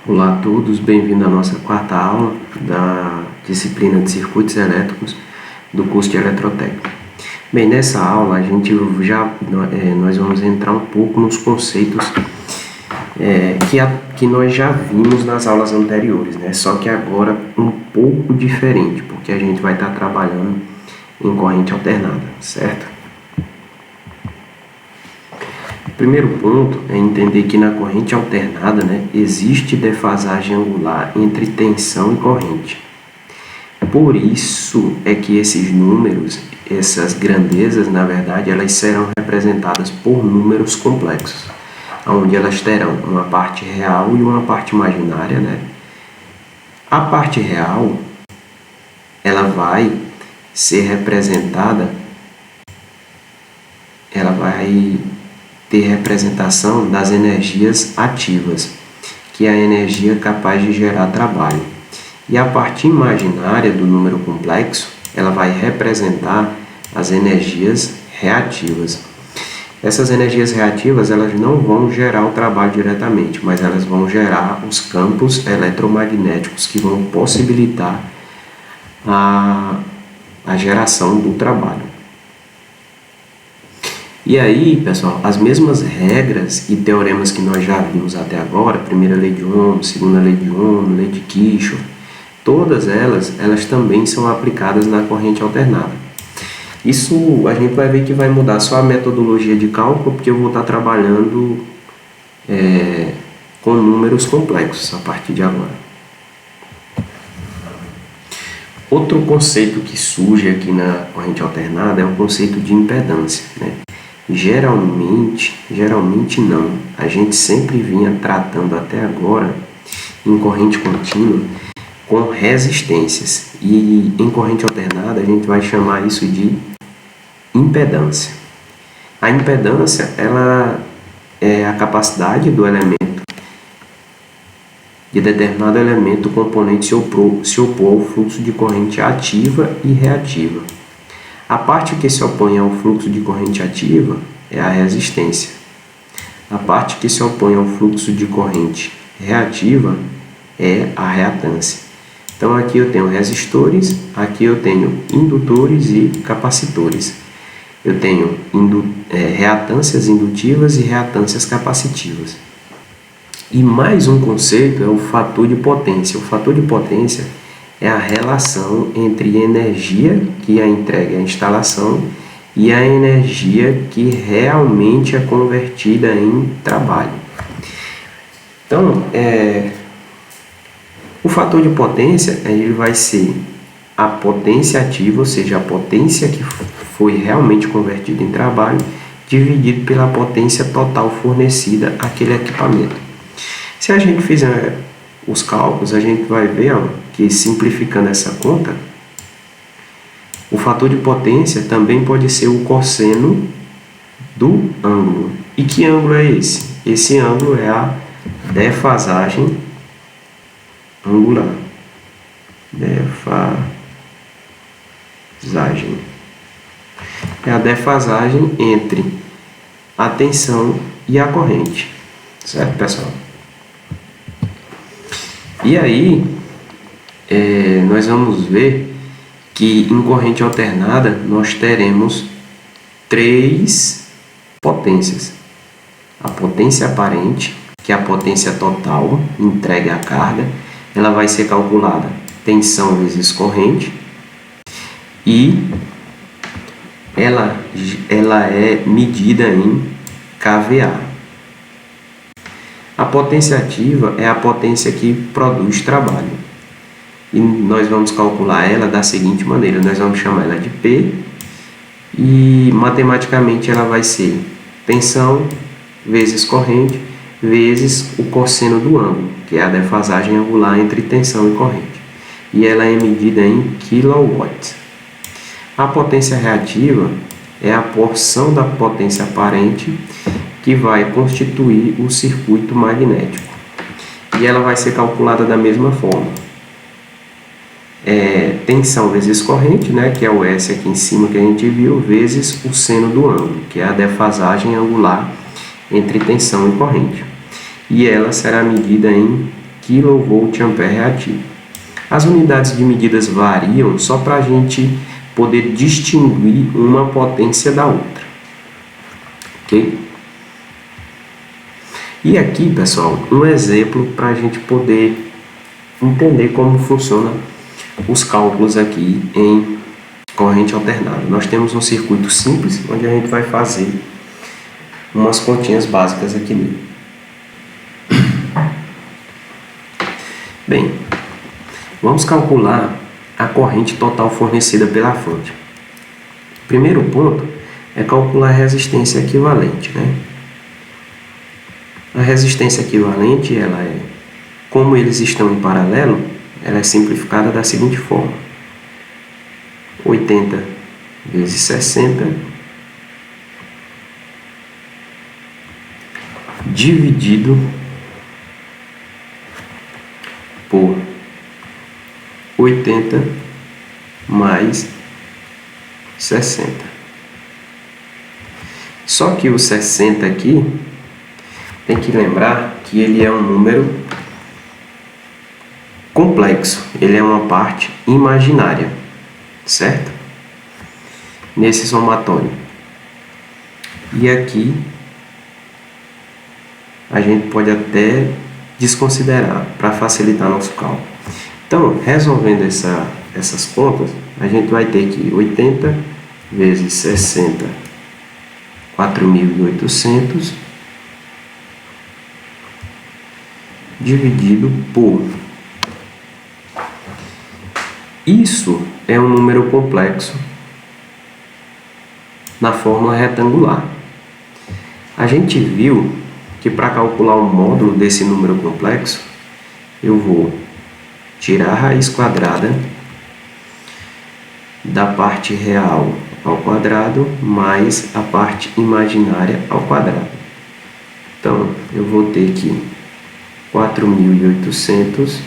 Olá a todos, bem-vindo à nossa quarta aula da disciplina de circuitos elétricos do curso de eletrotécnica. Bem, nessa aula nós vamos entrar um pouco nos conceitos que nós já vimos nas aulas anteriores, né? Só que agora um pouco diferente, porque a gente vai estar trabalhando em corrente alternada, certo? O primeiro ponto é entender que na corrente alternada, né, existe defasagem angular entre tensão e corrente. Por isso é que esses números, essas grandezas, na verdade, elas serão representadas por números complexos, onde elas terão uma parte real e uma parte imaginária, né? A parte real, ela vai ser representada, ela vai ter representação das energias ativas, que é a energia capaz de gerar trabalho. E a parte imaginária do número complexo, ela vai representar as energias reativas. Essas energias reativas, elas não vão gerar o trabalho diretamente, mas elas vão gerar os campos eletromagnéticos que vão possibilitar a geração do trabalho. E aí, pessoal, as mesmas regras e teoremas que nós já vimos até agora, primeira lei de Ohm, segunda lei de Ohm, lei de Kirchhoff, todas elas também são aplicadas na corrente alternada. Isso a gente vai ver que vai mudar só a metodologia de cálculo, porque eu vou estar trabalhando com números complexos a partir de agora. Outro conceito que surge aqui na corrente alternada é o conceito de impedância, né? Geralmente não, a gente sempre vinha tratando até agora em corrente contínua com resistências, e em corrente alternada a gente vai chamar isso de impedância. A impedância, ela é a capacidade do elemento, de determinado elemento componente se opor ao fluxo de corrente ativa e reativa. A parte que se opõe ao fluxo de corrente ativa é a resistência. A parte que se opõe ao fluxo de corrente reativa é a reatância. Então aqui eu tenho resistores, aqui eu tenho indutores e capacitores. Eu tenho reatâncias indutivas e reatâncias capacitivas. E mais um conceito é o fator de potência. O fator de potência é a relação entre energia que é entregue à instalação e a energia que realmente é convertida em trabalho. Então, o fator de potência ele vai ser a potência ativa, ou seja, a potência que foi realmente convertida em trabalho, dividido pela potência total fornecida àquele equipamento. Se a gente fizer os cálculos, a gente vai ver que, simplificando essa conta, o fator de potência também pode ser o cosseno do ângulo. E que ângulo é esse? Esse ângulo é a defasagem angular. Defasagem. É a defasagem entre a tensão e a corrente. Certo, pessoal? E aí, nós vamos ver que em corrente alternada nós teremos três potências. A potência aparente, que é a potência total entregue à carga, ela vai ser calculada tensão vezes corrente, e ela é medida em kVA. A potência ativa é a potência que produz trabalho. E nós vamos calcular ela da seguinte maneira: nós vamos chamar ela de P, e matematicamente ela vai ser tensão vezes corrente vezes o cosseno do ângulo, que é a defasagem angular entre tensão e corrente. E ela é medida em kW. A potência reativa é a porção da potência aparente que vai constituir o circuito magnético. E ela vai ser calculada da mesma forma. Tensão vezes corrente, né, que é o S aqui em cima que a gente viu, vezes o seno do ângulo, que é a defasagem angular entre tensão e corrente. E ela será medida em kVA reativo. As unidades de medidas variam só para a gente poder distinguir uma potência da outra. Ok? E aqui, pessoal, um exemplo para a gente poder entender como funciona os cálculos aqui em corrente alternada. Nós temos um circuito simples, onde a gente vai fazer umas continhas básicas aqui nele. Bem, vamos calcular a corrente total fornecida pela fonte. O primeiro ponto é calcular a resistência equivalente, né? A resistência equivalente, ela é, como eles estão em paralelo, ela é simplificada da seguinte forma: 80 vezes 60 dividido por 80 mais 60. Só que o 60 aqui, tem que lembrar que ele é um número complexo, ele é uma parte imaginária, certo? Nesse somatório. E aqui a gente pode até desconsiderar para facilitar nosso cálculo. Então, resolvendo essas contas, a gente vai ter que 80 vezes 60, 4.800, dividido por... Isso é um número complexo na fórmula retangular. A gente viu que para calcular o módulo desse número complexo, eu vou tirar a raiz quadrada da parte real ao quadrado mais a parte imaginária ao quadrado. Então, eu vou ter que 4.800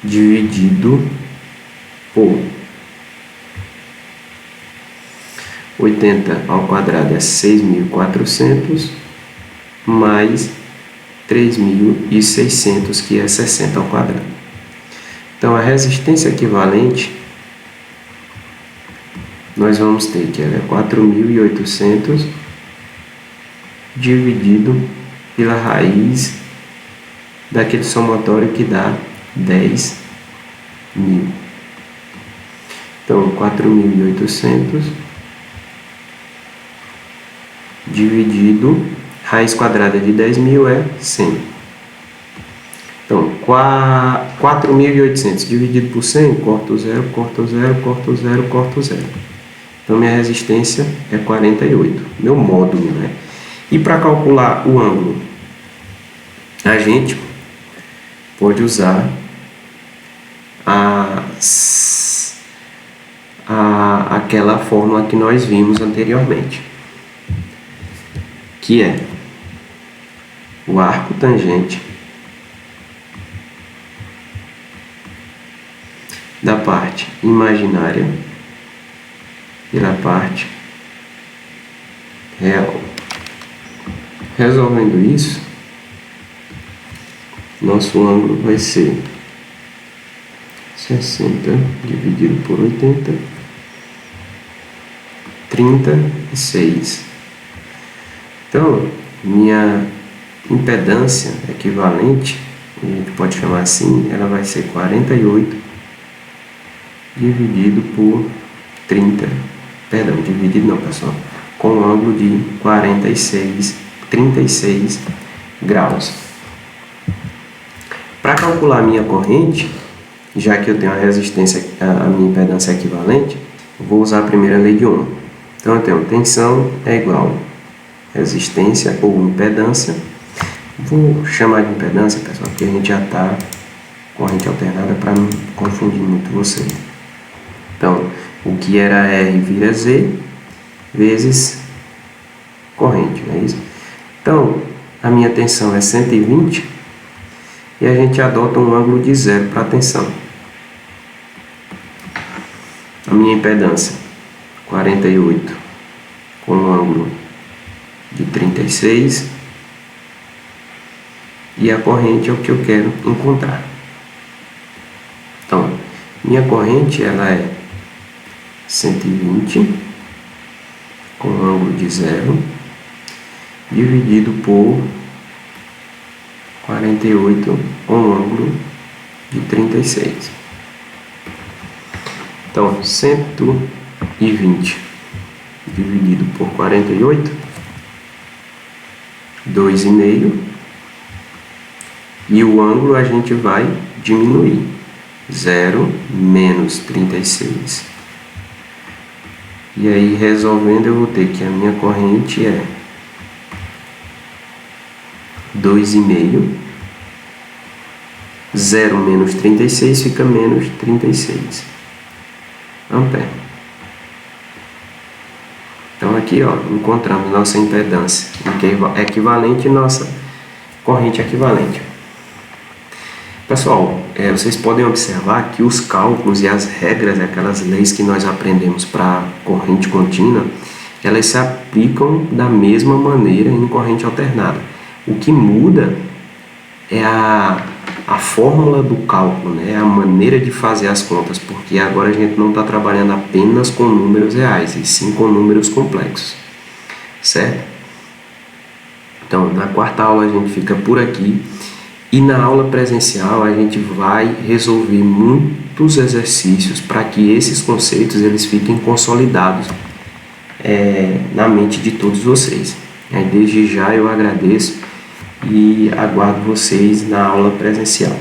dividido por 80 ao quadrado é 6.400 mais 3.600, que é 60 ao quadrado. Então, a resistência equivalente, nós vamos ter que ela é 4.800 dividido pela raiz daquele somatório que dá 10.000. Então, 4.800 dividido, raiz quadrada de 10.000 é 100. Então, 4.800 dividido por 100, corto 0, corto 0, corto 0, corto 0. Então, minha resistência é 48, meu módulo, né? E para calcular o ângulo, a gente pode usar aquela fórmula que nós vimos anteriormente, que é o arco tangente da parte imaginária pela parte real. Resolvendo isso, nosso ângulo vai ser 60 dividido por 80, 36. Então, minha impedância equivalente, a gente pode chamar assim, ela vai ser 48 dividido por 30. Perdão, dividido não, pessoal. Com um ângulo de 36 graus. Para calcular a minha corrente, já que eu tenho a resistência, a minha impedância equivalente, eu vou usar a primeira lei de Ohm. Então, eu tenho tensão é igual a resistência ou impedância. Vou chamar de impedância, pessoal, porque a gente já está corrente alternada para não confundir muito vocês. Então, o que era R vira Z vezes corrente, não é isso? Então, a minha tensão é 120 e a gente adota um ângulo de zero para a tensão. A minha impedância, 48, com um ângulo de 36. e a corrente é o que eu quero encontrar. Então, minha corrente ela é 120 com ângulo de 0 dividido por 48 com ângulo de 36. Então, 120 dividido por 48, 2,5, e o ângulo a gente vai diminuir, 0 menos 36. E aí, resolvendo, eu vou ter que a minha corrente é 2,5, 0 menos 36 fica menos 36 ampere. Então aqui, ó, encontramos nossa impedância, que é equivalente à nossa corrente equivalente. Pessoal, vocês podem observar que os cálculos e as regras, aquelas leis que nós aprendemos para corrente contínua, elas se aplicam da mesma maneira em corrente alternada. O que muda é a fórmula do cálculo, né? A maneira de fazer as contas, porque agora a gente não está trabalhando apenas com números reais, e sim com números complexos, certo? Então, na quarta aula a gente fica por aqui, e na aula presencial a gente vai resolver muitos exercícios para que esses conceitos eles fiquem consolidados na mente de todos vocês. Desde já eu agradeço e aguardo vocês na aula presencial.